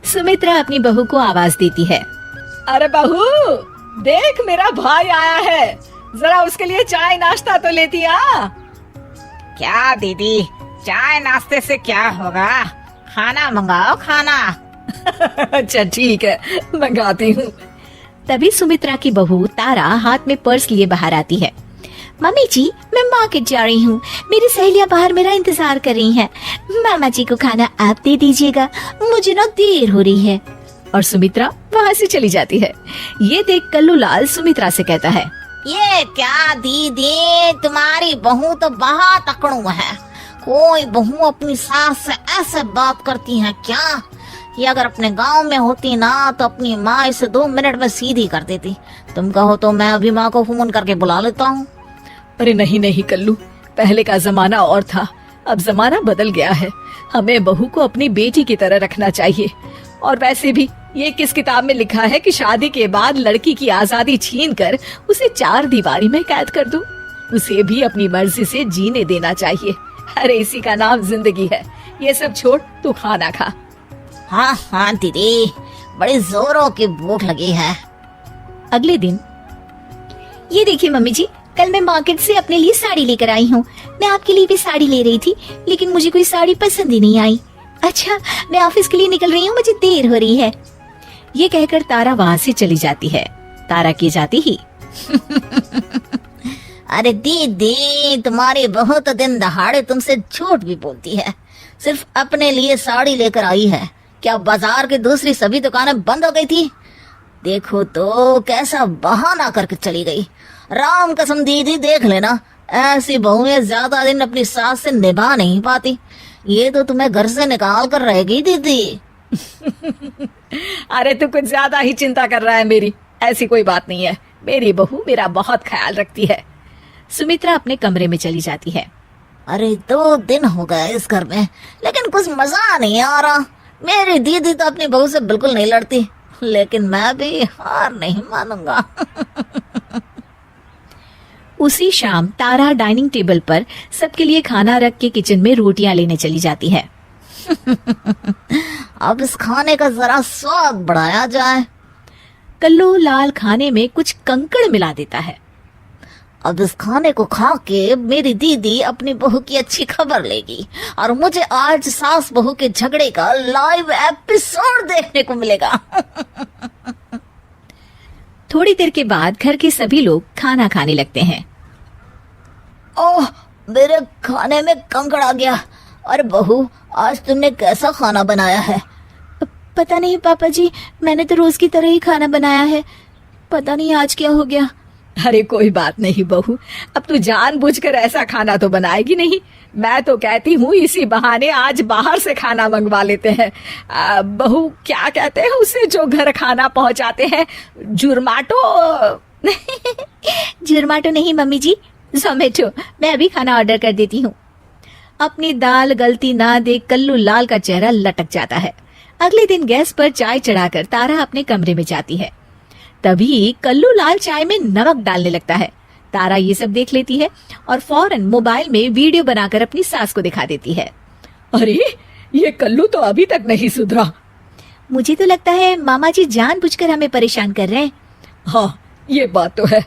सुमित्रा अपनी बहू को आवाज देती है। अरे बहू, देख मेरा भाई आया है, जरा उसके लिए चाय नाश्ता तो लेती आ। क्या दीदी, चाय नाश्ते से क्या होगा, खाना मंगाओ खाना। अच्छा ठीक है, मंगाती हूँ। तभी सुमित्रा की बहू तारा हाथ में पर्स लिए बाहर आती है। मम्मी जी, मैं मार्केट जा रही हूँ, मेरी सहेलियाँ बाहर मेरा इंतजार कर रही हैं। मामा जी को खाना आप दे दीजिएगा, मुझे ना देर हो रही है। और सुमित्रा वहाँ से चली जाती है। ये देख कल्लू लाल सुमित्रा से कहता है, ये क्या दीदी, तुम्हारी बहू तो बहुत अकड़ू है। कोई बहू अपनी सास से ऐसे बात करती है क्या? ये अगर अपने गांव में होती ना तो अपनी माँ इसे 2 मिनट में सीधी कर देती। तुम कहो तो मैं अभी माँ को फोन करके बुला लेता हूँ। अरे नहीं नहीं कल्लू, पहले का जमाना और था, अब जमाना बदल गया है। हमें बहू को अपनी बेटी की तरह रखना चाहिए। और वैसे भी ये किस किताब में लिखा है कि शादी के बाद लड़की की आजादी छीनकर उसे 4 दीवारी में कैद कर दूं? उसे भी अपनी मर्जी से जीने देना चाहिए। अरे इसी का नाम जिंदगी है। ये सब छोड़, तू खाना खा। हाँ हाँ दीदी, बड़ी जोरों की भूख लगी है। अगले दिन, ये देखिए मम्मी जी, कल मैं मार्केट से अपने लिए साड़ी लेकर आई हूँ। मैं आपके लिए भी साड़ी ले रही थी, लेकिन मुझे कोई साड़ी पसंद ही नहीं आई। अच्छा, मैं ऑफिस के लिए निकल रही हूँ, मुझे देर हो रही है। ये कहकर तारा वहाँ से चली जाती है। तारा की जाती ही अरे दीदी, तुम्हारी बहू तो दिन दहाड़े तुमसे झूठ भी बोलती है। सिर्फ अपने लिए साड़ी लेकर आई है। क्या बाजार की दूसरी सभी दुकानें बंद हो गई थी? देखो तो कैसा बहाना करके चली गई। राम कसम दीदी, देख लेना, ऐसी बहुएं ज्यादा दिन अपनी सास से निभा नहीं पाती। ये तो तुम्हें घर से निकाल कर रहेगी दीदी। अरे तू कुछ ज्यादा ही चिंता कर रहा है मेरी। ऐसी कोई बात नहीं है, मेरी बहू मेरा बहुत ख्याल रखती है। सुमित्रा अपने कमरे में चली जाती है। अरे 2 दिन हो गए इस घर में, लेकिन कुछ मजा नहीं आ रहा। मेरी दीदी तो अपनी बहू से बिल्कुल नहीं लड़ती, लेकिन मैं भी हार नहीं मानूंगा। उसी शाम तारा डाइनिंग टेबल पर सबके लिए खाना रख के किचन में रोटियां लेने चली जाती है। अब इस खाने का जरा स्वाद बढ़ाया जाए। कल्लू लाल खाने में कुछ कंकड़ मिला देता है। अब इस खाने को खा के मेरी दीदी अपनी बहू की अच्छी खबर लेगी और मुझे आज सास बहू के झगड़े का लाइव एपिसोड देखने को मिलेगा। थोड़ी देर के बाद घर के सभी लोग खाना खाने लगते हैं। ओह, मेरे खाने में कंकड़ आ गया। अरे बहू, आज तुमने कैसा खाना बनाया है? पता नहीं पापा जी, मैंने तो रोज की तरह ही खाना बनाया है। पता नहीं आज क्या हो गया। अरे कोई बात नहीं बहू, अब तू जानबूझकर ऐसा खाना तो बनाएगी नहीं। मैं तो कहती हूँ इसी बहाने आज बाहर से खाना मंगवा लेते हैं। बहू, क्या कहते हैं उसे जो घर खाना पहुँचाते हैं? जुर्माटो? जुर्माटो नहीं मम्मी जी, जोमेटो। मैं अभी खाना ऑर्डर कर देती हूँ। अपनी दाल गलती ना देख कल्लू लाल का चेहरा लटक जाता है। अगले दिन गैस पर चाय चढ़ाकर तारा अपने कमरे में जाती है। तभी कल्लू लाल चाय में नमक डालने लगता है। तारा ये सब देख लेती है और फौरन मोबाइल में वीडियो बनाकर अपनी सास को दिखा देती है। अरे ये कल्लू तो अभी तक नहीं सुधरा। मुझे तो लगता है मामा जी जानबूझकर हमें परेशान कर रहे हैं। हाँ, ये बात तो है।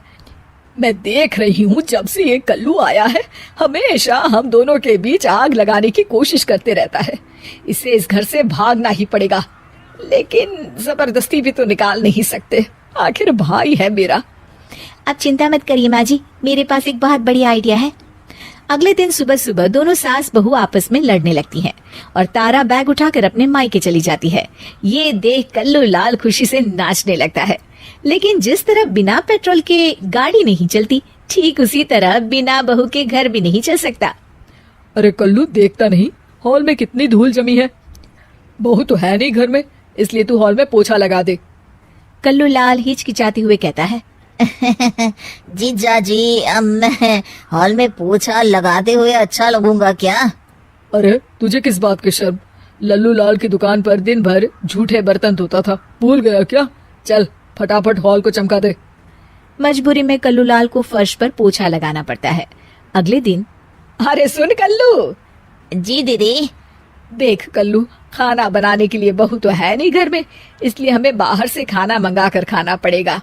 मैं देख रही हूँ जब से ये कल्लू आया है, हमेशा हम दोनों के बीच आग लगाने की कोशिश करते रहता है। इसे इस घर से भागना ही पड़ेगा, लेकिन जबरदस्ती भी तो निकाल नहीं सकते। आखिर भाई है मेरा। आप चिंता मत करिए माँ जी, मेरे पास एक बहुत बढ़िया आइडिया है। अगले दिन सुबह सुबह दोनों सास बहू आपस में लड़ने लगती हैं और तारा बैग उठाकर अपने मायके चली जाती है। ये देख कल्लू लाल खुशी से नाचने लगता है। लेकिन जिस तरह बिना पेट्रोल के गाड़ी नहीं चलती, ठीक उसी तरह बिना बहू के घर भी नहीं चल सकता। अरे कल्लू, देखता नहीं हॉल में कितनी धूल जमी है? बहू तो है नहीं घर में, इसलिए तू हॉल में पोछा लगा दे। कल्लू लाल हिचकिचाते हुए कहता है। जीजा जी, अब मैं हॉल में पोछा लगाते हुए अच्छा लगूंगा क्या? अरे तुझे किस बात की शर्म? लल्लू लाल की दुकान पर दिन भर झूठे बर्तन धोता था, भूल गया क्या? चल फटाफट हॉल को चमका दे। मजबूरी में कल्लू लाल को फर्श पर पोछा लगाना पड़ता है। अगले दिन, अरे सुन कल्लू। जी दीदी। देख कल्लू, खाना बनाने के लिए बहू तो है नहीं घर में, इसलिए हमें बाहर से खाना मंगा कर खाना पड़ेगा।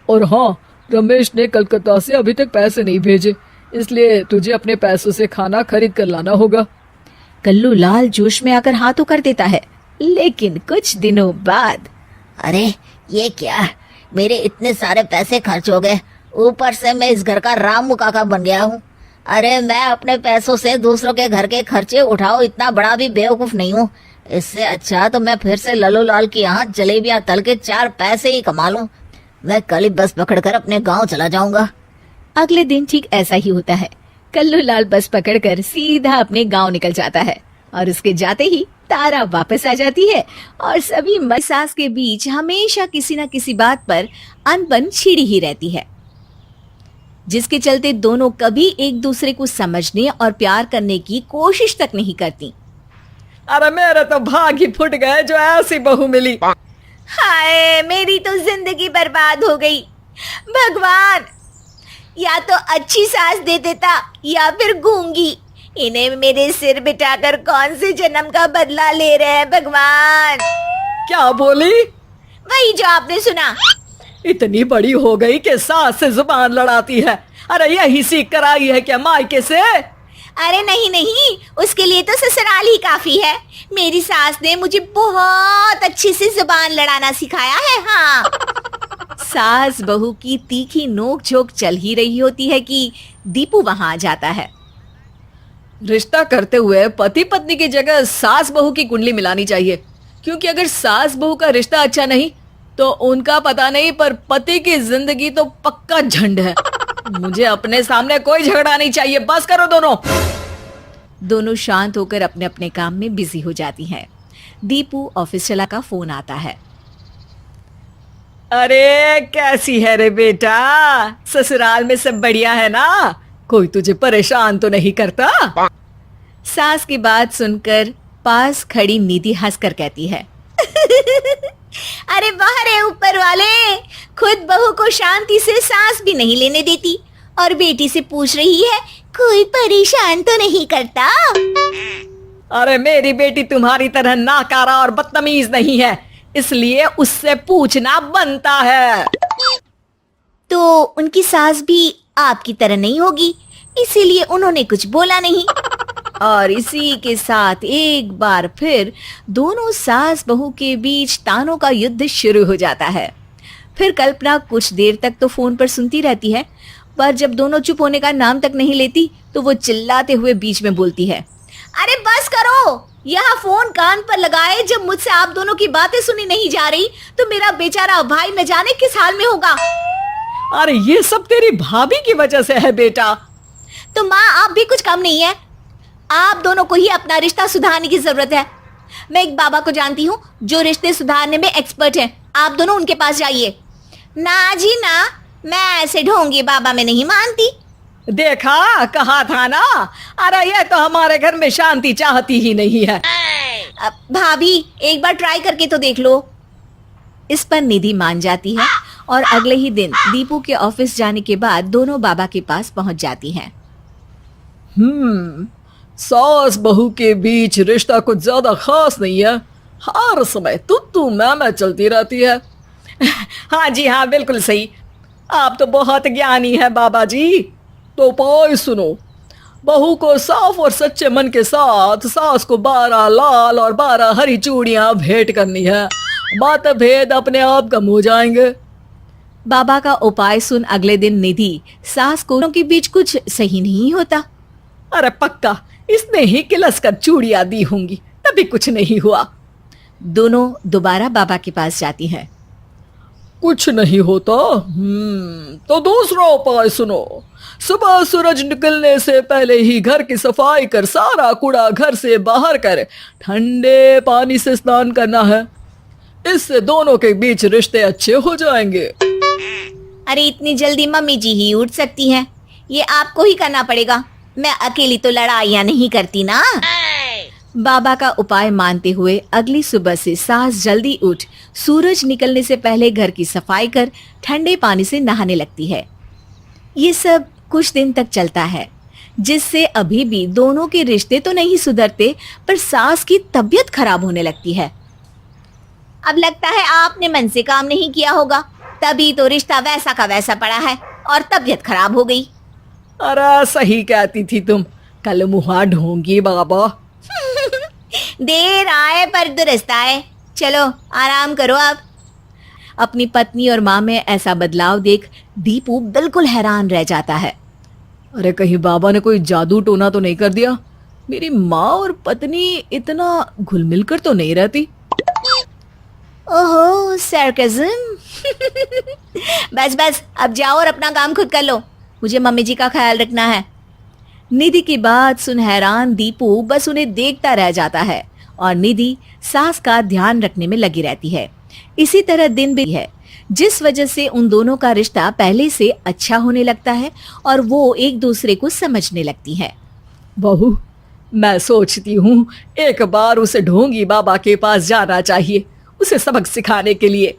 और हाँ, रमेश ने कलकत्ता से अभी तक पैसे नहीं भेजे, इसलिए तुझे अपने पैसों से खाना खरीद कर लाना होगा। कल्लू लाल जोश में आकर हाथों कर देता है, लेकिन कुछ दिनों बाद अरे ये क्या, मेरे इतने सारे पैसे खर्च हो गए, ऊपर से मैं इस घर का रामू काका बन गया हूँ। अरे मैं अपने पैसों से दूसरों के घर के खर्चे उठाओ, इतना बड़ा भी बेवकूफ नहीं हूँ। इससे अच्छा तो मैं फिर से लल्लू लाल की यहाँ जलेबियाँ तल के 4 पैसे ही कमा लूं। मैं कल ही बस पकड़कर अपने गांव चला जाऊंगा। अगले दिन ठीक ऐसा ही होता है। कल्लू लाल बस पकड़कर सीधा अपने गांव निकल जाता है और उसके जाते ही तारा वापस आ जाती है और सभी मर्द सास के बीच हमेशा किसी न किसी बात पर अनबन छिड़ी ही रहती है, जिसके चलते दोनों कभी एक दूसरे को समझने और प्यार करने की कोशिश तक नहीं करती। अरे मेरे तो भाग ही फुट गए जो ऐसी बहू मिली। हाय, मेरी तो जिंदगी बर्बाद हो गई। भगवान, या तो अच्छी सास दे देता या फिर गूंगी। इन्हें मेरे सिर बिठाकर कौन से जन्म का बदला ले रहे हैं भगवान। क्या बोली? वही जो आपने सुना। इतनी बड़ी हो गई कि सास से जुबान लड़ाती है। अरे यही सीख कर आई है क्या मायके से? अरे नहीं नहीं, उसके लिए तो ससुराल ही काफी है। मेरी सास ने मुझे बहुत अच्छे से जुबान लड़ाना सिखाया है। हाँ। सास बहू की तीखी नोक झोंक चल ही रही होती है कि दीपू वहां आ जाता है। रिश्ता करते हुए पति पत्नी की जगह सास बहू की कुंडली मिलानी चाहिए, क्योंकि अगर सास बहू का रिश्ता अच्छा नहीं तो उनका पता नहीं, पर पति की जिंदगी तो पक्का झंड है। मुझे अपने सामने कोई झगड़ा नहीं चाहिए, बस करो दोनों। दोनों शांत होकर अपने अपने काम में बिजी हो जाती हैं। दीपू ऑफिस चला का फोन आता है। अरे कैसी है रे बेटा, ससुराल में सब बढ़िया है ना? कोई तुझे परेशान तो नहीं करता? सास की बात सुनकर पास खड़ी निधि हंसकर कहती है, अरे वाह रे ऊपर वाले, खुद बहू को शांति से सांस भी नहीं लेने देती और बेटी से पूछ रही है कोई परेशान तो नहीं करता। अरे मेरी बेटी तुम्हारी तरह नाकारा और बदतमीज नहीं है, इसलिए उससे पूछना बनता है। तो उनकी सास भी आपकी तरह नहीं होगी, इसीलिए उन्होंने कुछ बोला नहीं। और इसी के साथ एक बार फिर दोनों सास बहू के बीच तानों का युद्ध शुरू हो जाता है। फिर कल्पना कुछ देर तक तो फोन पर सुनती रहती है, पर जब दोनों चुप होने का नाम तक नहीं लेती तो वो चिल्लाते हुए बीच में बोलती है, अरे बस करो, यहाँ फोन कान पर लगाए जब मुझसे आप दोनों की बातें सुनी नहीं जा रही तो मेरा बेचारा भाई न जाने किस हाल में होगा। अरे ये सब तेरी भाभी की वजह से है बेटा। तो माँ आप भी कुछ कम नहीं है, आप दोनों को ही अपना रिश्ता सुधारने की जरूरत है। मैं एक बाबा को जानती हूँ जो रिश्ते सुधारने में एक्सपर्ट हैं, आप दोनों उनके पास जाइए। ना जी ना, मैं ऐसे ढोंगी बाबा में नहीं मानती। देखा, कहा था ना। अरे ये तो हमारे घर में शांति चाहती ही नहीं है। भाभी एक बार ट्राई करके तो देख लो। इस पर निधि मान जाती है और अगले ही दिन दीपू के ऑफिस जाने के बाद दोनों बाबा के पास पहुंच जाती हैं। सास बहू के बीच रिश्ता कुछ ज्यादा खास नहीं है, हर समय तू मैं चलती रहती है। हाँ जी हाँ, बिल्कुल सही, आप तो बहुत ज्ञानी है बाबा जी। तो पाई सुनो, बहू को साफ और सच्चे मन के साथ सास को 12 लाल और 12 हरी चूड़ियां भेंट करनी है, बात भेद अपने आप कम हो जाएंगे। बाबा का उपाय सुन अगले दिन निधि सास को के बीच कुछ सही नहीं होता। अरे पक्का इसने ही किलस कर चूड़ियां दी होंगी, तभी कुछ नहीं हुआ। दोनों दोबारा बाबा के पास जाती हैं। कुछ नहीं होता। तो दूसरा उपाय सुनो, सुबह सूरज निकलने से पहले ही घर की सफाई कर सारा कूड़ा घर से बाहर कर ठंडे पानी से स्नान करना है, इससे दोनों के बीच रिश्ते अच्छे हो जाएंगे। अरे इतनी जल्दी मम्मी जी ही उठ सकती हैं, ये आपको ही करना पड़ेगा, मैं अकेली तो लड़ाइयाँ नहीं करती ना। बाबा का उपाय मानते हुए अगली सुबह से सास जल्दी उठ सूरज निकलने से पहले घर की सफाई कर ठंडे पानी से नहाने लगती है। ये सब कुछ दिन तक चलता है। जिससे अभी भी दोनों के रिश्ते तो नहीं सुधरते, पर सास की तबीयत खराब होने लगती है। अब लगता है आपने मन से काम नहीं किया होगा, तभी तो रिश्ता वैसा का वैसा पड़ा है और तबीयत खराब हो गई। अरे सही कहती थी तुम, कल मुहा ढोंगी बाबा। देर आए पर दुरुस्त आए। चलो आराम करो आप। अपनी पत्नी और माँ में ऐसा बदलाव देख दीपू बिल्कुल हैरान रह जाता है। अरे कहीं बाबा ने कोई जादू टोना तो नहीं कर दिया? मेरी माँ और पत्नी इतना घुल मिल कर तो नहीं रहती। ओहो सरकज़म। बस बस अब जाओ और अपना काम खुद कर लो, मुझे मम्मी जी का ख्याल रखना है। निधि की बात सुन हैरान दीपू बस उन्हें देखता रह जाता है और निधि सास का ध्यान रखने में लगी रहती है। इसी तरह दिन भी है, जिस वजह से उन दोनों का रिश्ता पहले से अच्छा होने लगता है और वो एक दूसरे को समझने लगती है। बहू, मैं सोचती हूँ एक बार उसे ढोंगी बाबा के पास जाना चाहिए, उसे सबक सिखाने के लिए।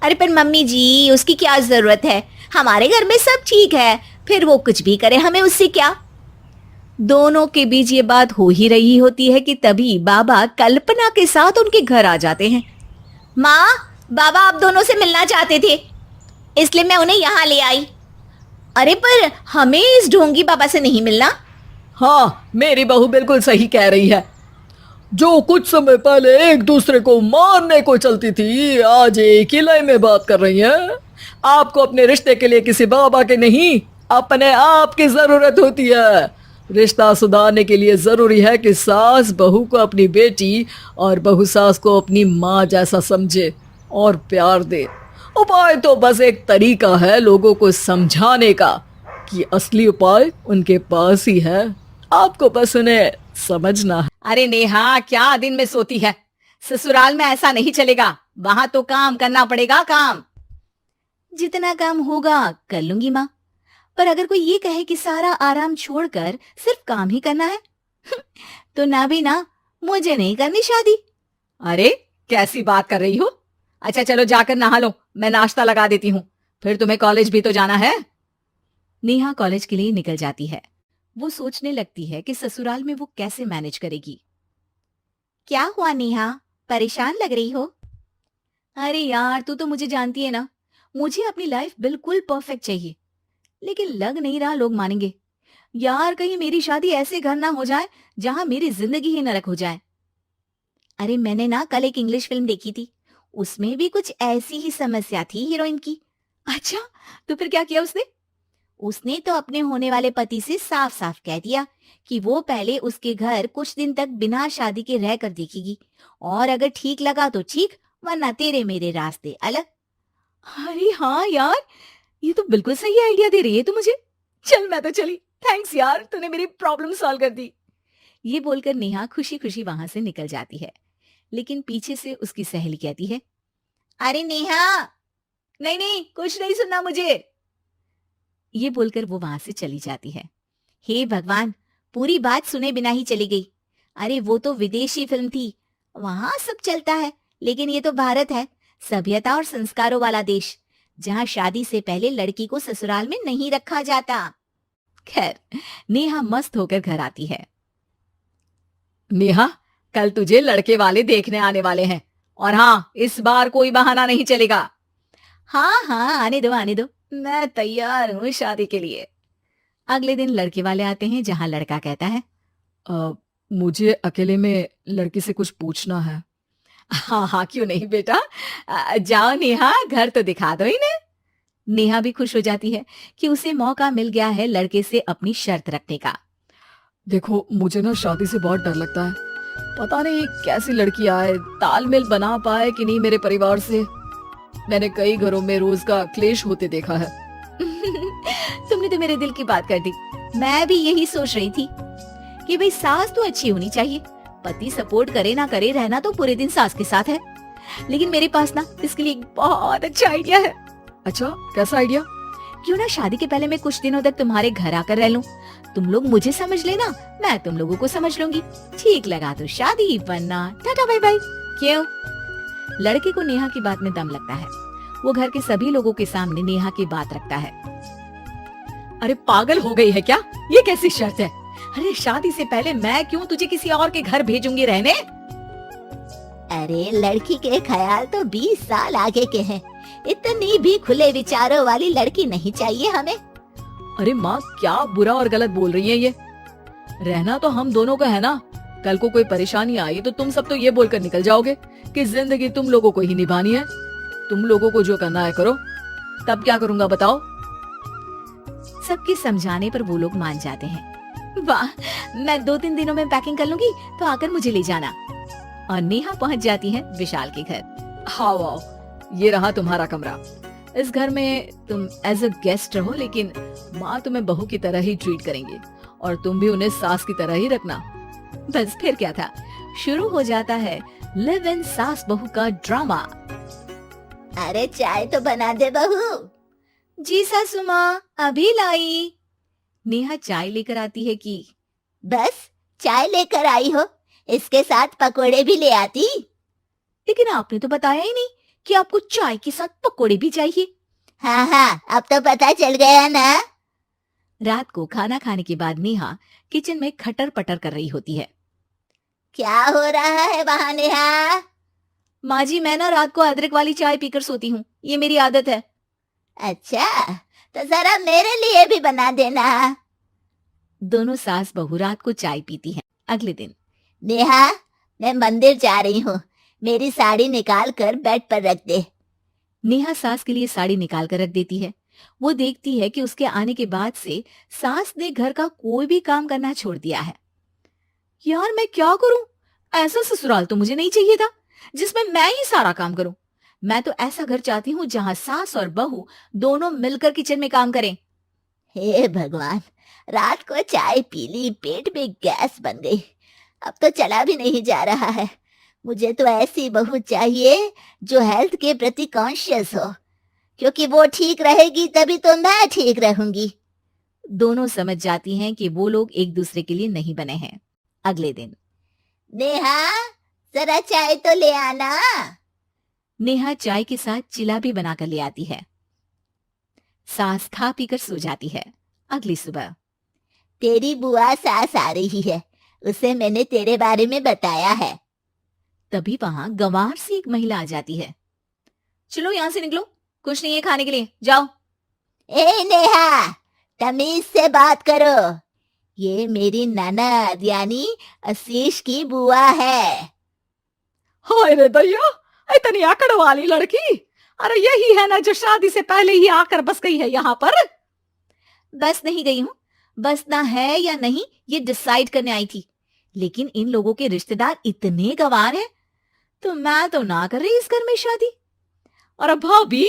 अरे पर मम्मी जी उसकी क्या जरूरत है, हमारे घर में सब ठीक है, फिर वो कुछ भी करे हमें उससे क्या। दोनों के बीच ये बात हो ही रही होती है कि तभी बाबा कल्पना के साथ उनके घर आ जाते हैं। माँ, बाबा आप दोनों से मिलना चाहते थे, इसलिए मैं उन्हें यहाँ ले आई। अरे पर हमें इस ढोंगी बाबा से नहीं मिलना। हाँ, मेरी बहू बिल्कुल सही कह रही है। जो कुछ समय पहले एक दूसरे को मारने को चलती थी, आज एक ही लय में बात कर रही है। आपको अपने रिश्ते के लिए किसी बाबा के नहीं, अपने आप की जरूरत होती है। रिश्ता सुधारने के लिए जरूरी है कि सास बहू को अपनी बेटी और बहू सास को अपनी माँ जैसा समझे और प्यार दे। उपाय तो बस एक तरीका है लोगों को समझाने का, कि असली उपाय उनके पास ही है, आपको बस उन्हें समझना है। अरे नेहा क्या दिन में सोती है, ससुराल में ऐसा नहीं चलेगा, वहां तो काम करना पड़ेगा। काम जितना काम होगा कर लूंगी माँ, पर अगर कोई ये कहे कि सारा आराम छोड़कर सिर्फ काम ही करना है तो ना भी ना, मुझे नहीं करनी शादी। अरे कैसी बात कर रही हो? अच्छा चलो जाकर नहा लो, मैं नाश्ता लगा देती हूँ, फिर तुम्हें कॉलेज भी तो जाना है। नेहा कॉलेज के लिए निकल जाती है। वो सोचने लगती है कि ससुराल में वो कैसे मैनेज करेगी। क्या हुआ नेहा, परेशान लग रही हो? अरे यार तू तो मुझे जानती है ना, मुझे अपनी लाइफ बिल्कुल परफेक्ट चाहिए, लेकिन लग नहीं रहा लोग मानेंगे। यार कहीं मेरी शादी ऐसे घर ना हो जाए जहां मेरी जिंदगी ही नरक हो जाए। अरे मैंने ना कल एक इंग्लिश फिल्म देखी थी, उसमें भी कुछ ऐसी ही समस्या थी हीरोइन की। अच्छा, तो फिर क्या किया उसने? उसने तो अपने होने वाले पति से साफ साफ कह दिया कि वो पहले उसके घर कुछ दिन तक बिना शादी के रह कर देखेगी, और अगर ठीक लगा तो ठीक, वरना तेरे मेरे रास्ते अलग। अरे हाँ यार, ये तो बिल्कुल सही आइडिया दे रही है तू मुझे। चल मैं तो चली, थैंक्स यार, तूने मेरी प्रॉब्लम सॉल्व कर दी। ये बोलकर नेहा खुशी खुशी वहां से निकल जाती है, लेकिन पीछे से उसकी सहेली कहती है, अरे नेहा, नहीं नहीं कुछ नहीं सुनना मुझे। ये बोलकर वो वहां से चली जाती है। हे भगवान, पूरी बात सुने बिना ही चली गई। अरे वो तो विदेशी फिल्म थी, वहां सब चलता है, लेकिन ये तो भारत है, सभ्यता और संस्कारों वाला देश, जहां शादी से पहले लड़की को ससुराल में नहीं रखा जाता। खैर, नेहा मस्त होकर घर आती है। नेहा, कल तुझे लड़के वाले देखने आने वाले हैं, और हाँ, इस बार कोई बहाना नहीं चलेगा। हाँ हाँ आने दो, मैं तैयार हूँ शादी के लिए। अगले दिन लड़के वाले आते हैं, जहां लड़का कहता है, मुझे अकेले में लड़की से कुछ पूछना है। हाँ हाँ क्यों नहीं बेटा, जाओ नेहा, घर तो दिखा दो इन्हें। नेहा भी खुश हो जाती है कि उसे मौका मिल गया है लड़के से अपनी शर्त रखने का। देखो, मुझे ना शादी से बहुत डर लगता है, पता नहीं कैसी लड़की आए, तालमेल बना पाए कि नहीं मेरे परिवार से। मैंने कई घरों में रोज का क्लेश होते देखा है। तुमने तो मेरे दिल की बात कर दी। मैं भी यही सोच रही थी कि भाई सास तो अच्छी होनी चाहिए, पति सपोर्ट करे ना करे, रहना तो पूरे दिन सास के साथ है। लेकिन मेरे पास ना इसके लिए एक बहुत अच्छा आइडिया है। अच्छा, कैसा आइडिया? क्यों ना शादी के पहले मैं कुछ दिनों तक तुम्हारे घर आकर रह लूं, तुम लोग मुझे समझ लेना, मैं तुम लोगों को समझ लूंगी, ठीक लगा तो शादी, वरना टाटा बाय बाय। क्यों? लड़के को नेहा की बात में दम लगता है। वो घर के सभी लोगों के सामने नेहा की बात रखता है। अरे पागल हो गई है क्या? ये कैसी शर्त है? अरे शादी से पहले मैं क्यों तुझे किसी और के घर भेजूंगी रहने? अरे लड़की के ख्याल तो 20 साल आगे के हैं। इतनी भी खुले विचारों वाली लड़की नहीं चाहिए हमें। अरे माँ, क्या बुरा और गलत बोल रही है ये? रहना तो हम दोनों का है ना। कल को कोई परेशानी आई तो तुम सब तो ये बोलकर निकल जाओगे कि जिंदगी तुम लोगों को ही निभानी है। तुम लोगों को जो करना है करो। तब क्या करूंगा बताओ? सबके समझाने पर वो लोग मान जाते हैं। वाह, मैं 2-3 दिनों में पैकिंग कर लूंगी, तो आकर मुझे ले जाना। और नेहा पहुंच जाती है विशाल के घर। आओ आओ, ये रहा तुम्हारा कमरा। इस घर में तुम एज अ गेस्ट रहो, लेकिन माँ तुम्हें बहू की तरह ही ट्रीट करेंगी और तुम भी उन्हें सास की तरह ही रखना। बस फिर क्या था, शुरू हो जाता है लिव इन सास बहू का ड्रामा। अरे चाय तो बना दे बहू। जी सासू माँ, अभी लाई। नेहा चाय लेकर आती है कि बस चाय लेकर आई हो, इसके साथ पकोड़े भी ले आती। लेकिन आपने तो बताया ही नहीं कि आपको चाय के साथ पकोड़े भी चाहिए। हाँ हाँ, अब तो पता चल गया ना। रात को खाना खाने के बाद नेहा किचन में खटर पटर कर रही होती है। क्या हो रहा है वहाँ नेहा? माँ जी, मैं ना रात को अदरक वाली चाय पीकर सोती हूँ, ये मेरी आदत है। अच्छा, तो जरा मेरे लिए भी बना देना। दोनों सास बहू रात को चाय पीती हैं। अगले दिन नेहा, मैं मंदिर जा रही हूँ, मेरी साड़ी निकाल कर बेड पर रख दे। नेहा सास के लिए साड़ी निकाल कर रख देती है। वो देखती है कि उसके आने के बाद से सास ने घर का कोई भी काम करना छोड़ दिया है। यार मैं क्या करूं? ऐसा ससुराल तो मुझे नहीं चाहिए था जिसमें मैं ही सारा काम करूं। मैं तो ऐसा घर चाहती हूँ जहाँ सास और बहू दोनों मिलकर किचन में काम करें। हे भगवान, रात को चाय पी ली, पेट में गैस बन गई, अब तो चला भी नहीं जा रहा है। मुझे तो ऐसी बहू चाहिए जो हेल्थ के प्रति कॉन्शियस हो, क्योंकि वो ठीक रहेगी तभी तो मैं ठीक रहूंगी। दोनों समझ जाती हैं कि वो लोग एक दूसरे के लिए नहीं बने हैं। अगले दिन नेहा, जरा चाय तो ले आना। नेहा चाय के साथ चिला भी बनाकर ले आती है। सास खा पीकर सो जाती है। अगली सुबह तेरी बुआ सास आ रही है, उसे मैंने तेरे बारे में बताया है। तभी वहां गंवार से एक महिला आ जाती है। चलो यहाँ से निकलो, कुछ नहीं है खाने के लिए, जाओ। ए नेहा, तमीज से बात करो, ये मेरी ननद यानी आशीष की बुआ है। हाय रे दैया, इतनी आकड़ वाली लड़की। अरे यही है ना जो शादी से पहले ही आकर बस गई है यहाँ पर। बस नहीं गई हूँ, बसना है या नहीं ये डिसाइड करने आई थी, लेकिन इन लोगों के रिश्तेदार इतने गंवार हैं तो मैं तो ना कर रही इस घर में शादी। अरे भाभी,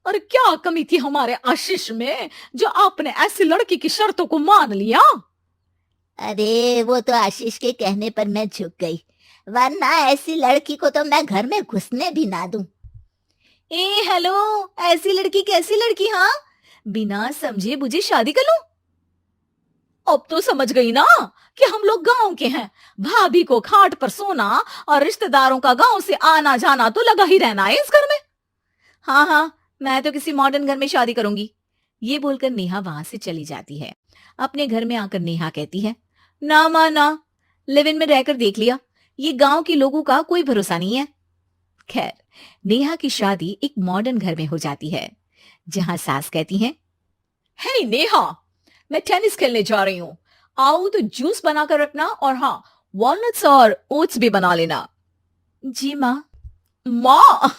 अरे क्या कमी थी हमारे आशीष में जो आपने ऐसी लड़की की शर्तों को मान लिया? अरे वो तो आशीष के कहने पर मैं झुक गई, वरना ऐसी लड़की को तो मैं घर में घुसने भी ना दूं। ए हेलो, ऐसी लड़की कैसी लड़की? हाँ, बिना समझे बुझे शादी कर लूं? अब तो समझ गई ना कि हम लोग गांव के हैं। भाभी को खाट पर सोना और रिश्तेदारों का गांव से आना जाना तो लगा ही रहना है इस घर में। हाँ हाँ, मैं तो किसी मॉडर्न घर में शादी करूंगी। ये बोलकर नेहा वहां से चली जाती है। अपने घर में आकर नेहा कहती है, ना माँ ना, लिव इन में रहकर देख लिया, ये गांव के लोगों का कोई भरोसा नहीं है। खैर, नेहा की शादी एक मॉडर्न घर में हो जाती है जहां सास कहती है, हे नेहा, मैं टेनिस खेलने जा रही हूँ, आओ तो जूस बनाकर रखना और हाँ, वॉलनट्स और ओट्स भी बना लेना। जी माँ। माँ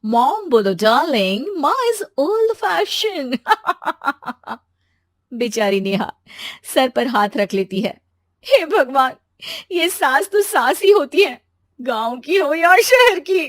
मॉम बोलो डार्लिंग, माँ इज ओल्ड फैशन। बेचारी नेहा सर पर हाथ रख लेती है। हे भगवान, ये सास तो सास ही होती है, गांव की हो या शहर की।